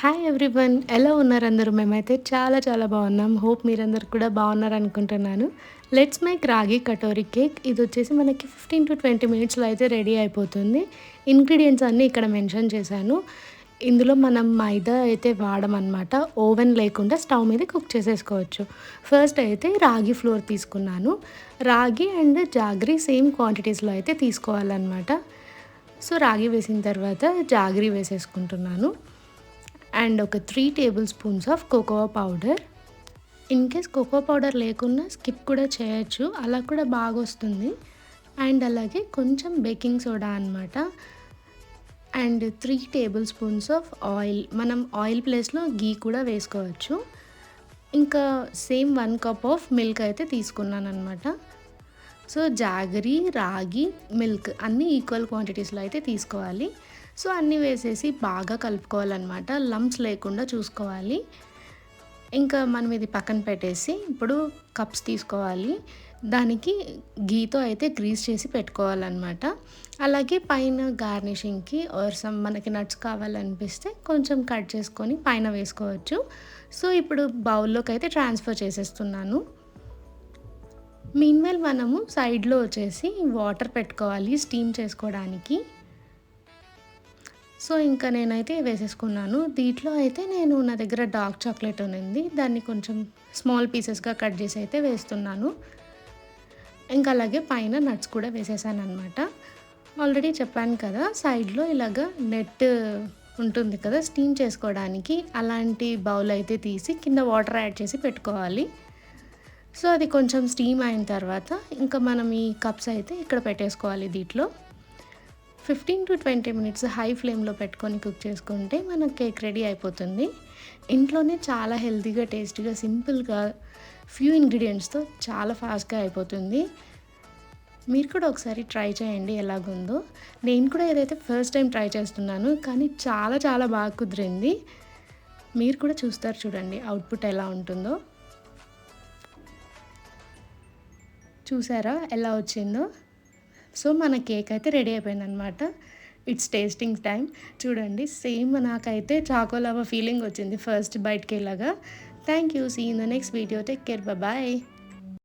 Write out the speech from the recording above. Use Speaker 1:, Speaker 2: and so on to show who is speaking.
Speaker 1: Hi everyone, ఎలా ఉన్నారు అందరూ? మేమైతే చాలా చాలా బాగున్నాం. హోప్ మీరందరూ కూడా బాగున్నారు అనుకుంటున్నాను. లెట్స్ మేక్ రాగి కటోరీ కేక్. ఇది వచ్చేసి మనకి 15-20 మినిట్స్లో అయితే రెడీ అయిపోతుంది. ఇంగ్రీడియంట్స్ అన్నీ ఇక్కడ మెన్షన్ చేశాను. ఇందులో మనం మైదా అయితే వాడమన్నమాట. ఓవెన్ లేకుండా స్టవ్ మీద కుక్ చేసేసుకోవచ్చు. ఫస్ట్ అయితే రాగి ఫ్లోర్ తీసుకున్నాను. రాగి అండ్ జాగ్రీ సేమ్ క్వాంటిటీస్లో అయితే తీసుకోవాలన్నమాట. సో రాగి వేసిన తర్వాత జాగ్రీ వేసేసుకుంటున్నాను. అండ్ ఒక 3 tablespoons of cocoa powder. In case cocoa powder లేకున్నా స్కిప్ కూడా చేయొచ్చు, అలా కూడా బాగా వస్తుంది. అండ్ అలాగే కొంచెం బేకింగ్ సోడా అనమాట. And 3 tablespoons of oil. మనం ఆయిల్ ప్లేస్లో గీ కూడా వేసుకోవచ్చు. ఇంకా సేమ్ 1 కప్ ఆఫ్ మిల్క్ అయితే తీసుకున్నాను అనమాట. సో జాగరీ, రాగి, మిల్క్ అన్నీ ఈక్వల్ క్వాంటిటీస్లో అయితే తీసుకోవాలి. సో అన్నీ వేసేసి బాగా కలుపుకోవాలన్నమాట. లంప్స్ లేకుండా చూసుకోవాలి. ఇంకా మనం ఇది పక్కన పెట్టేసి ఇప్పుడు కప్స్ తీసుకోవాలి. దానికి గీతో అయితే గ్రీస్ చేసి పెట్టుకోవాలన్నమాట. అలాగే పైన గార్నిషింగ్కి ఆర్ మనకి నట్స్ కావాలనిపిస్తే కొంచెం కట్ చేసుకొని పైన వేసుకోవచ్చు. సో ఇప్పుడు బౌల్లోకి అయితే ట్రాన్స్ఫర్ చేసేస్తున్నాను. మీన్వైల్ మనము సైడ్లో వచ్చేసి వాటర్ పెట్టుకోవాలి స్టీమ్ చేసుకోవడానికి. సో ఇంకా నేనైతే వేసేసుకున్నాను. దీంట్లో అయితే నా దగ్గర డార్క్ చాక్లెట్ ఉంది. దాన్ని కొంచెం స్మాల్ పీసెస్గా కట్ చేసి అయితే వేస్తున్నాను. ఇంకా అలాగే పైన నట్స్ కూడా వేసేసాను అనమాట. ఆల్రెడీ చెప్పాను కదా, సైడ్లో ఇలాగ నెట్ ఉంటుంది కదా స్టీమ్ చేసుకోవడానికి, అలాంటి బౌల్ అయితే తీసి కింద వాటర్ యాడ్ చేసి పెట్టుకోవాలి. సో అది కొంచెం స్టీమ్ అయిన తర్వాత ఇంకా మనం ఈ కప్స్ అయితే ఇక్కడ పెట్టేసుకోవాలి. దీంట్లో 15-20 మినిట్స్ హై ఫ్లేమ్లో పెట్టుకొని కుక్ చేసుకుంటే మన కేక్ రెడీ అయిపోతుంది. ఇంట్లోనే చాలా హెల్తీగా, టేస్టీగా, సింపుల్గా ఫ్యూ ఇంగ్రీడియంట్స్తో చాలా ఫాస్ట్గా అయిపోతుంది. మీరు కూడా ఒకసారి ట్రై చేయండి ఎలాగుందో. నేను కూడా ఏదైతే ఫస్ట్ టైం ట్రై చేస్తున్నాను, కానీ చాలా చాలా బాగా కుదిరింది. మీరు కూడా చూస్తారు, చూడండి అవుట్పుట్ ఎలా ఉంటుందో. చూసారా ఎలా వచ్చిందో? సో మన కేక్ అయితే రెడీ అయిపోయిందనమాట. It's tasting time. చూడండి, సేమ్ నాకైతే చాకోలావా ఫీలింగ్ వచ్చింది ఫస్ట్ బైట్కి ఇలాగా. Thank you. See in the next video. Take care. Bye.